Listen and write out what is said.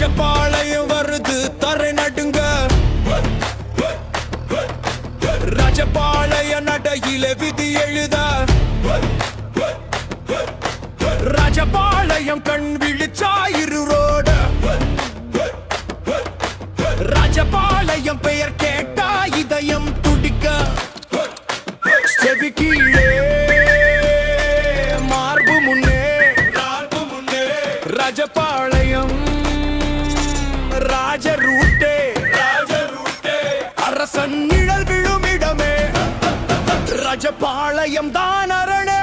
ராஜபாளையம் வருது தரை நடுங்க ராஜபாளைய நடையில விதி எழுத ராஜபாளையம் கண் விழிச்சாயிரு ரோட ராஜபாளையம் பெயர் கேட்டா இதயம் துடிக்க செவி கீழே மார்பு முன்னே ராஜபாளையம் ராஜ ரூட்டே அரசன் நிழல் விழுமிடமே ராஜபாளையம் தான் அரணே